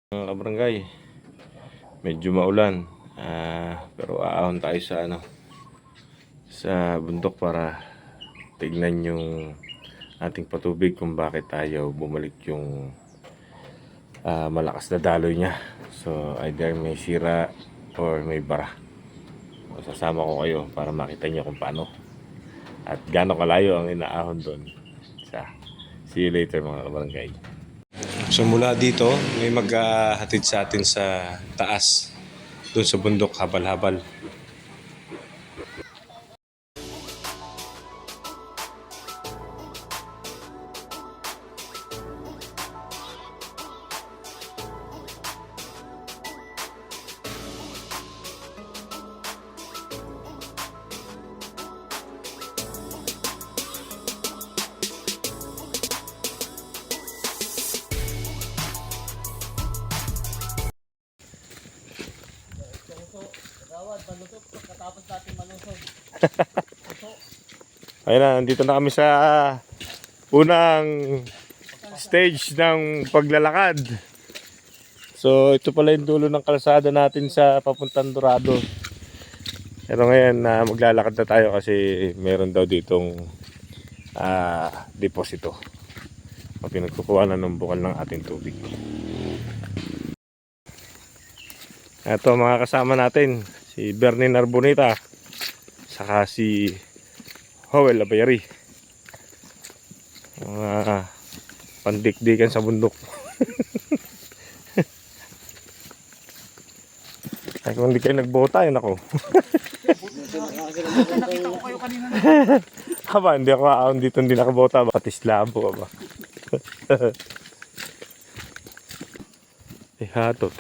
Mga kabarangay, medyo maulan, pero aahon tayo sa sa bundok para tignan yung ating patubig kung bakit tayo bumalik yung malakas na daloy niya. So either may sira or may bara. So, sasama ko kayo para makita nyo kung paano at gaano kalayo ang inaahon doon. See you later mga kabarangay. So mula dito, may maghahatid sa atin sa taas, doon sa bundok, habal-habal. Ayun na, nandito na kami sa unang stage ng paglalakad. So ito pala yung dulo ng kalsada natin sa papuntang Dorado. Pero ngayon maglalakad na tayo kasi meron daw ditong deposito. Pinagkukuha na ng bukal ng ating tubig. Ito mga kasama natin, si Bernie Narbonita, saka si Howell Abayari. Mga pandikdikan sa bundok. Ay, kung hindi kayo nagbota, yun ako. Nakita ko kayo kanina. Haba, hindi ako aon dito, hindi nakabota. Baka tislabo ka ba? Hatot.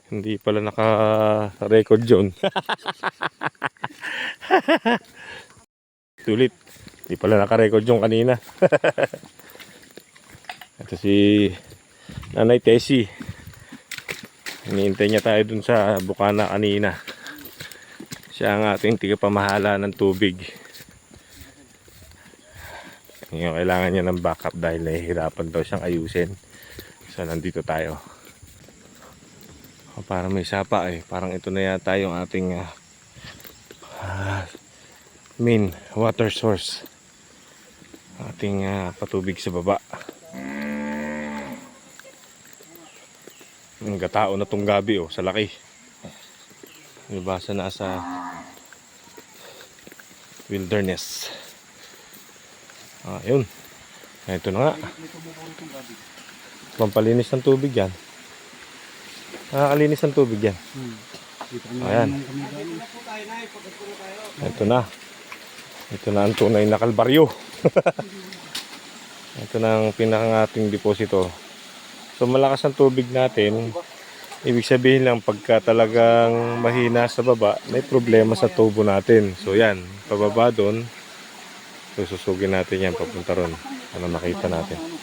Hindi pala naka-record yun. Tulit. Hindi pala naka-record yung kanina. Ito si Nanay Tessie. Hinihintay niya tayo dun sa bukana kanina. Siya ang ating tigapamahala ng tubig. Ngayon kailangan niya ng backup dahil nahihirapan daw siyang ayusin. So nandito tayo. Parang may sapa parang ito na yata yung ating main water source. Ating patubig sa baba. Ang gatao na tong gabi sa laki. Nabasa na sa wilderness. Yun. Ito na nga. Pampalinis ng tubig yan. Nakakalinis ng tubig yan. Ayan. Ito na. Ito na ang tunay na kalbaryo. Ito na ang pinaka-ating deposito. So malakas ang tubig natin. Ibig sabihin lang pagka talagang mahina sa baba, may problema sa tubo natin. So yan, pababa doon. So susugin natin yan papunta ron. Ano makita natin.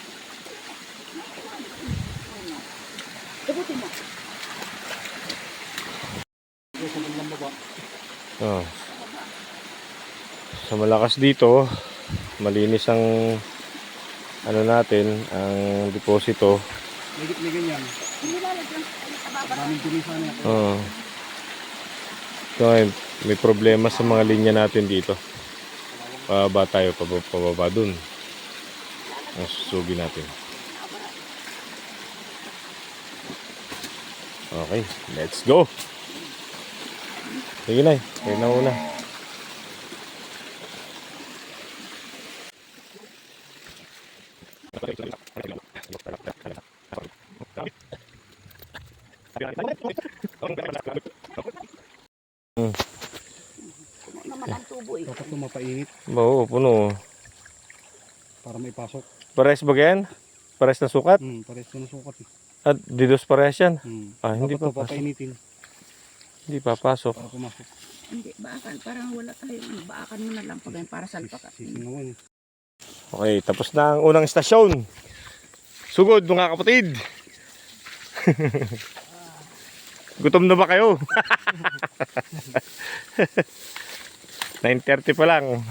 So malakas dito, malinis ang ano natin, ang deposito. May ganyan. So may problema sa mga linya natin dito. Pababa tayo, pababa dun. Susugin natin. Okay, let's go. Sige na, kayo na una. Naman ang tubo Dapat ito mapainit. Oo, puno. Para may pasok. Pares ba yan? Pares na sukat? Pares na sukat At didos pares yan? Hindi pa pasok. Papainitin. Hindi papasok. Para pumasok. Hindi, baakan. Parang wala tayong baakan mo na lang pag para salpakan. Sisingawan Okay, tapos na ang unang istasyon. Sugod mga kapatid. Gutom na ba kayo? 9:30 pa lang.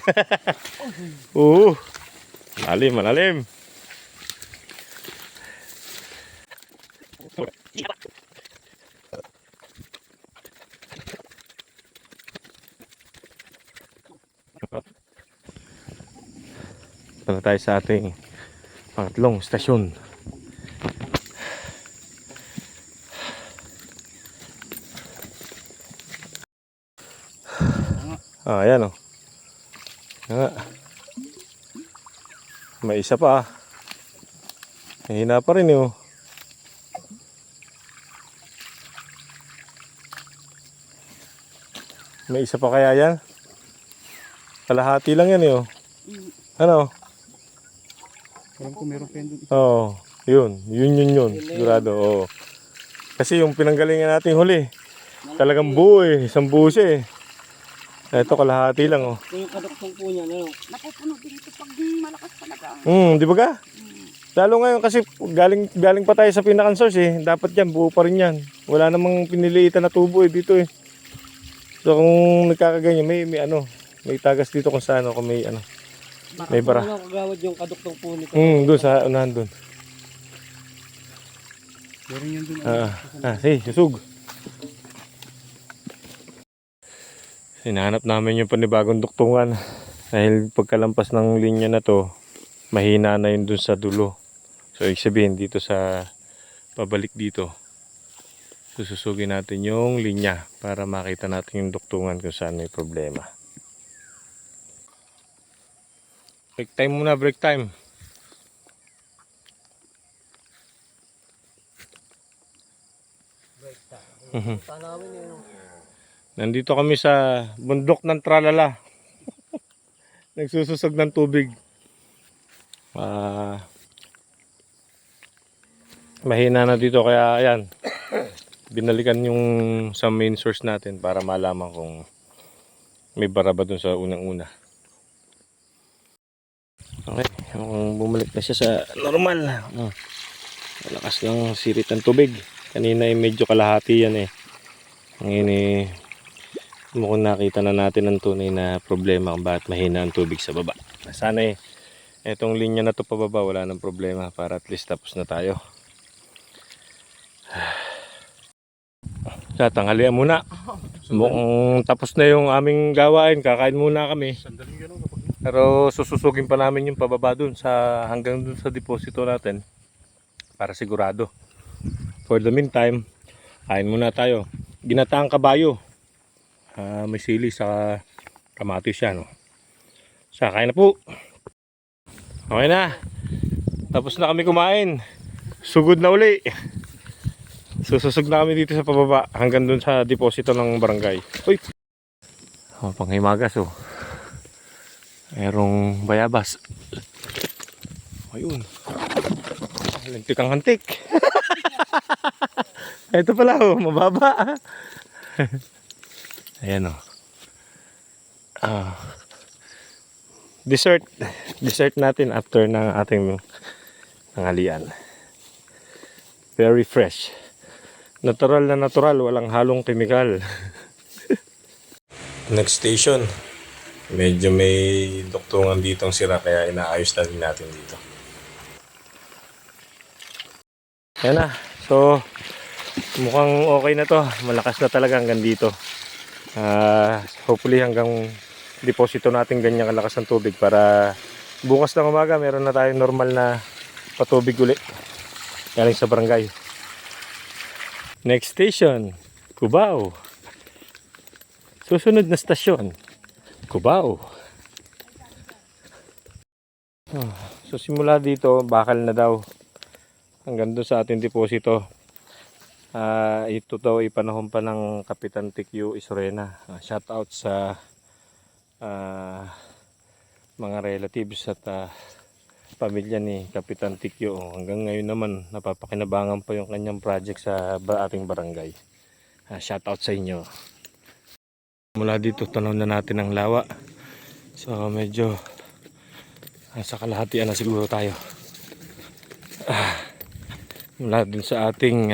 Malalim, malalim. Ito na tayo sa ating pangatlong stasyon. Ayan o. May isa pa. Mahina pa rin yun. May isa pa kaya yan? Kalahati lang yan yun. Ano? Alam ko meron pendant. Oo. Yun. Sigurado. Oo. Kasi yung pinanggalingan natin huli, talagang buo eh. Isang buo siya eh. Ito kalahati lang oh. Yung kaduktong po niya, ano? Napupuno din ito pag malakas talaga. Di ba ka? Lalo ngayon kasi galing pa tayo sa pinakan source eh. Dapat yan, buo pa rin yan. Wala namang piniliitan na tubo eh dito eh. So kung nagkakaganyan, may tagas dito kung saan kung may may bara. Baka kagawad yung kaduktong po nito. Doon sa unahan doon. Meron yan doon. Susug. Hinahanap namin yung panibagong duktungan. Dahil pagkalampas ng linya na to, mahina na yun dun sa dulo. So, ibig sabihin dito sa pabalik dito, sususugin natin yung linya para makita natin yung duktungan kung saan may problema. Break time muna, break time. Tanawin yun. Nandito kami sa bundok ng Tralala. Nagsususog ng tubig. Mahina na dito kaya ayan. Binalikan yung sa main source natin para malaman kung may bara ba dun sa unang-una. Okay, kung bumalik na siya sa normal. Malakas lang sirit ng tubig. Kanina ay medyo kalahati yan eh. Ngayon eh, mukhang nakita na natin ang tunay na problema kung bakit mahina ang tubig sa baba. Sana eh, etong linya na to pababa wala nang problema para at least tapos na tayo. Sa tanghalian muna. Mukhang tapos na yung aming gawain. Kakain muna kami. Pero sususugin pa namin yung pababa dun hanggang dun sa deposito natin para sigurado. For the meantime, kain muna tayo. Ginataang kabayo. May sili sa kamatis yan. Sa kain na po. Okay na. Tapos na kami kumain. Sugod na uli. Sususog na kami dito sa pababa hanggang dun sa deposito ng barangay. Uy! Panghimagas oh. Merong bayabas. Ayun. Lintik ang hantik. Ito pala oh, mababa. Ayan oh. Dessert natin after ng ating tanghalian. Very fresh. Natural na natural, walang halong kemikal. Next station. Medyo may duktungan dito ang sira kaya inaayos na rin natin dito. Ayan na. So, mukhang okay na to. Malakas na talaga hanggang dito. Hopefully hanggang deposito natin ganyan kalakas ng tubig para bukas ng umaga meron na tayong normal na patubig uli. Galing sa barangay. Next station, Cubao. Susunod na stasyon, Cubao. So simula dito, bakal na daw. Hanggang doon sa ating deposito. Ito daw ipanahon pa ng Kapitan Tikyo Isorena. Shout out sa mga relatives at pamilya ni Kapitan Tikyo. Hanggang ngayon naman napapakinabangan pa yung kanyang project sa ating barangay. Shout out sa inyo. Mula dito tanaw na natin ang lawa. So medyo sa kalahatian na siguro tayo. Mula dun sa ating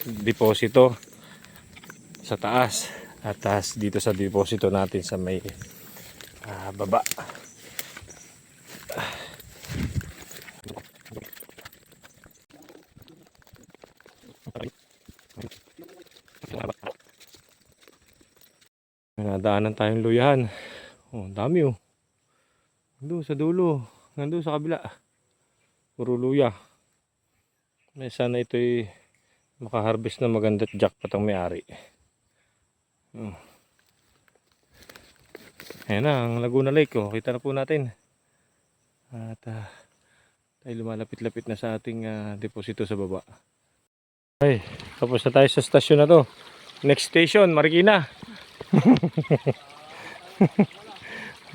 deposito sa taas at taas dito sa deposito natin sa may baba. Nadaanan tayong luyahan. Oh, ang dami oh. Nandun sa dulo. Nandun sa kabila. Puro luya. May sana ito'y makaharvest na maganda at jackpot ang may-ari. Ayan na, ang Laguna Lake. Oh. Kita na po natin. At tayo lumalapit-lapit na sa ating deposito sa baba. Ay, tapos na tayo sa stasyon na to. Next station, Marikina.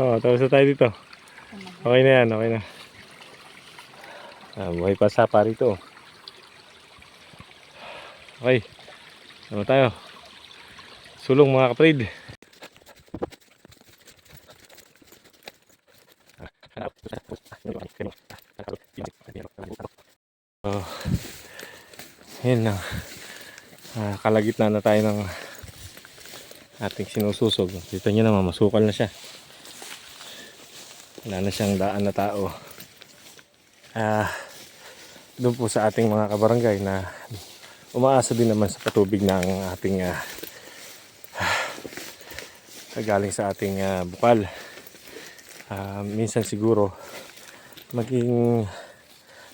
Oh, tapos na tayo dito. Okay na yan, okay na. Buhay pa sapa rito. Okay, ano tayo? Sulong mga kapatid. Oh, yun na. Kalagitnaan na tayo ng ating sinususog. Dito nyo naman, masukal na siya. Wala na siyang daan na tao. Doon po sa ating mga kabarangay na umaasa din naman sa patubig ng ating galing sa ating bukal. Minsan siguro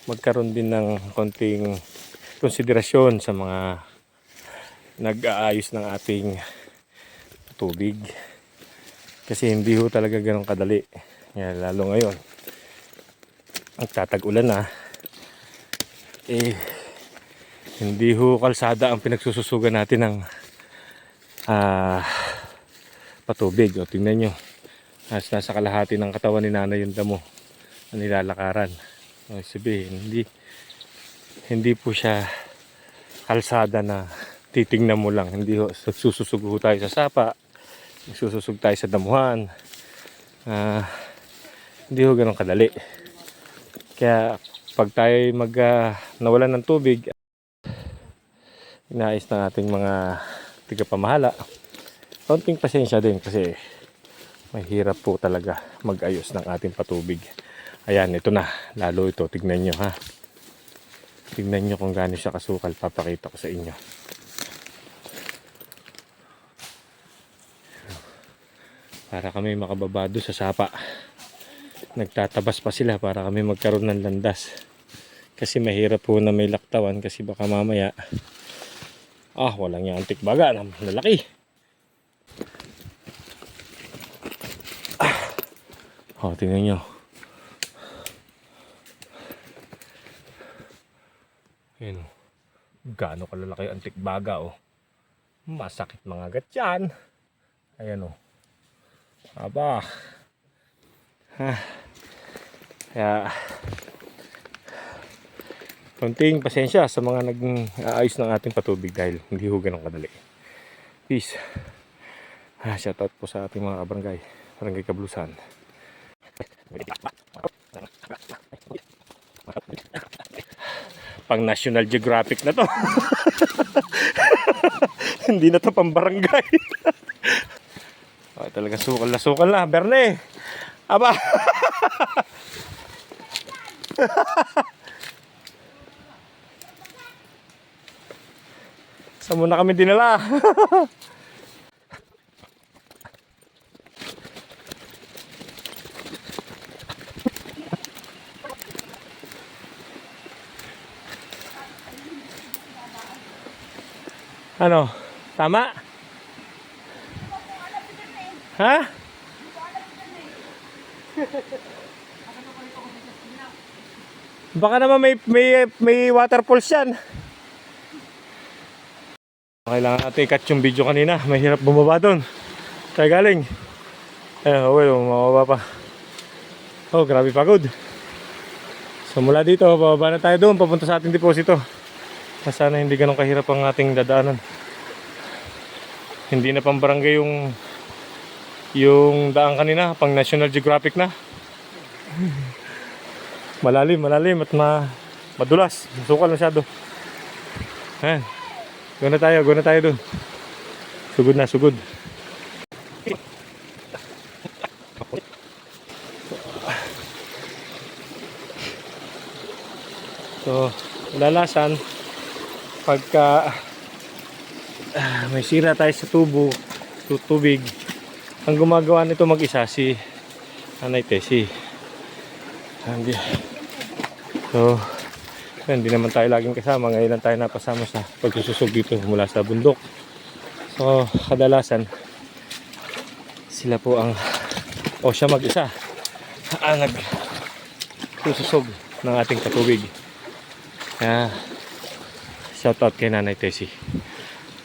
magkaroon din ng konting konsiderasyon sa mga nag-aayos ng ating tubig, kasi hindi ho talaga ganun kadali. Lalo ngayon magtatag-ulan na, hindi ho kalsada ang pinagsususugan natin ng patubig. O tingnan nyo, nasa kalahati ng katawan ni nanay yung damo na nilalakaran. O sabihin, hindi po siya kalsada na titingnan mo lang. Hindi ho, sususug ho tayo sa sapa, sususug tayo sa damuhan. Hindi ho ganun kadali. Kaya pag tayo nawalan ng tubig, inaayos ng ating mga tigapamahala, konting pasensya din kasi mahirap po talaga mag-ayos ng ating patubig. Ayan, ito na. Lalo ito, tignan nyo ha. Tignan nyo kung gaano siya kasukal. Papakita ko sa inyo. Para kami makababado sa sapa. Nagtatabas pa sila para kami magkaroon ng landas. Kasi mahirap po na may laktawan kasi baka mamaya walang yung antik baga na lalaki. Tingnan nyo. Ayan o. Gaano kalalaki ang antik baga o. Masakit mga gat yan. Ayan o. Aba. Kaya konting pasensya sa mga nag-aayos ng ating patubig dahil hindi ho ganun kadali. Peace. Shoutout po sa ating mga kabarangay. Barangay Kablusan. Pang National Geographic na to. Hindi na to pang barangay. Talaga sukal na Berne. Aba. Saan mo na kami dinala? Ano? Tama? Ha? Baka naman may waterfalls yan. Kailangan natin i-cut yung video kanina. Mahirap bumaba doon. Kaya galing. Mababa pa. Grabe pagod. So mula dito, bababa na tayo doon. Papunta sa ating deposito. Sana hindi ganun kahirap ang ating dadaanan. Hindi na pang barangay yung daan kanina, pang National Geographic na. Malalim at madulas. Sukal masyado. Ayan. Go na tayo dun. Sugod. So, lalasan pagka may sira tayo sa tubig, Ang gumagawa nito mag-isa si Nanay Tessie. Hindi. So, hindi naman tayo laging kasama. Ngayon lang tayo napasama sa pagsususog dito mula sa bundok. So, kadalasan sila po ang o siya mag-isa ang nagsususog ng ating patubig. Kaya shout out kay Nanay Tessie.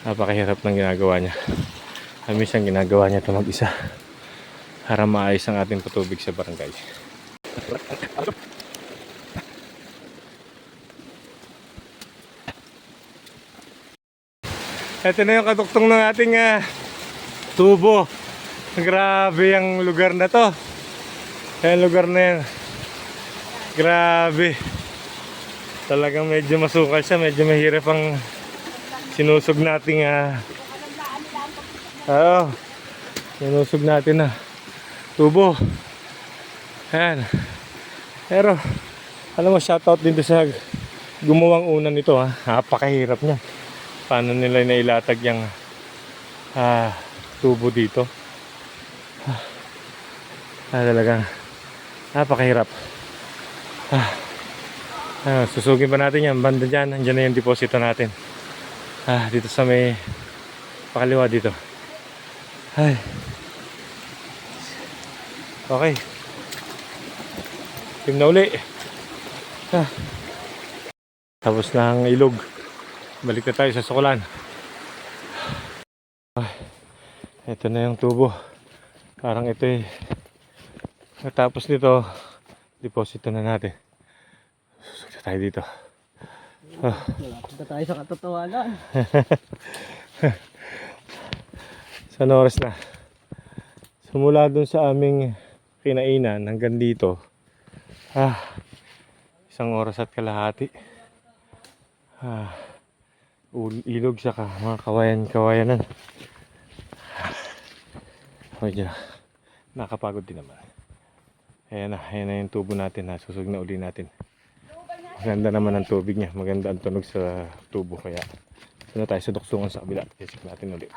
Napakahirap ng ginagawa niya. Minsan ginagawa niya ito mag-isa para maayos ang ating patubig sa barangay. Ito na yung kaduktong ng ating tubo. Grabe ang lugar na to. Ayan lugar na yan. Grabe. Talagang medyo masukal siya. Medyo mahirap ang sinusog nating sinusog natin na tubo. Ayan. Pero alam mo, shoutout din sa gumawang unan nito ha. Napakahirap niya. Paano nila nailatag yung tubo dito. Talagang napakahirap. Susugin pa natin yan. Banda dyan. Andyan na yung deposito natin. Dito sa may pakaliwa dito. Ay. Okay. Team na uli. Tapos na ang ilog. Balik na tayo sa sukulan. Ito na yung tubo. Parang ito natapos nito, deposito na natin. Susugta tayo dito. Punta tayo sa katotohanan. Sa oras na. Simula dun sa aming kinainan hanggang dito. 1 oras at kalahati. Ilog sa mga kawayan-kawayanan. Medyo nakapagod din naman. Ayan na yung tubo natin. Susug na uli natin. Maganda naman ang tubig niya. Maganda ang tunog sa tubo. Kaya na tayo sa duksungan sa kabila. Isip natin ulit.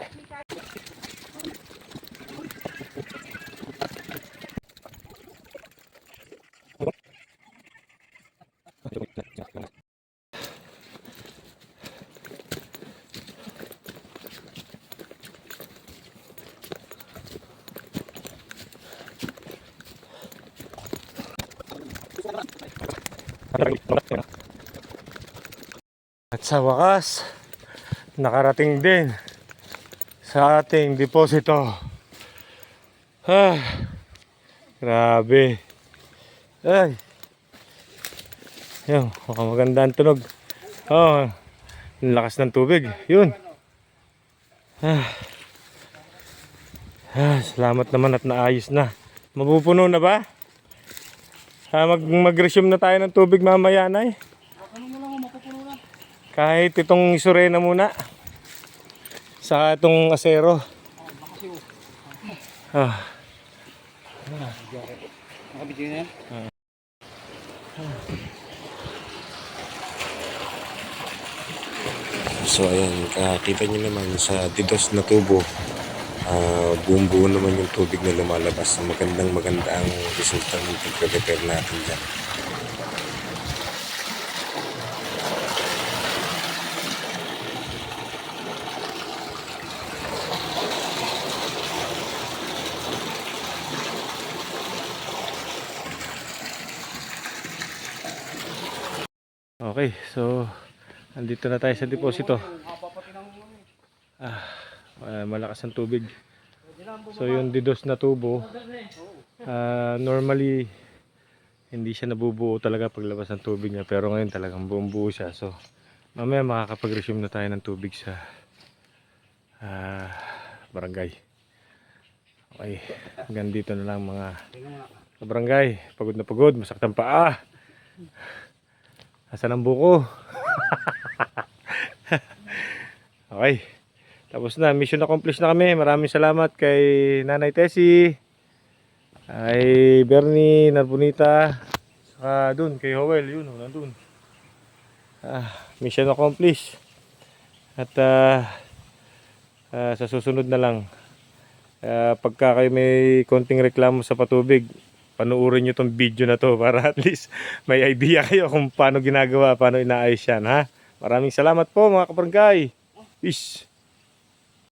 At sa wakas, nakarating din sa ating deposito. Grabe. Ay. Yun, maganda ang tunog. Ang lakas ng tubig. Yun. Salamat naman at naayos na. Mapupuno na ba? Mag-resume na tayo ng tubig mamaya na eh. Kahit itong isurena muna. Sa itong asero. Nakabidyo na yan? So ayan, kita nyo naman sa didos na tubo. Buong buo naman yung tubig na lumalabas. Maganda ang resulta ng pag-repair natin dyan. Okay, so andito na tayo sa deposito. Malakas ang tubig. So yung didos na tubo, normally hindi siya nabubuo talaga paglabas ng tubig niya, pero ngayon talagang buong buo siya. So mamaya makakapag-resume na tayo ng tubig sa barangay. Okay, hanggang dito na lang mga barangay. Pagod na pagod, masaktan paa. Asan ang buko? Okay. Tapos na, mission accomplished na kami. Maraming salamat kay Nanay Tessie, kay Bernie Narbonita, saka dun kay Howell, yun, nandun. Mission accomplished. At sa susunod na lang Kaya pagka kayo may konting reklamo sa patubig, panuorin nyo tong video na to para at least may idea kayo kung paano ginagawa, paano inaayos yan, ha? Maraming salamat po mga kabarangay. Peace!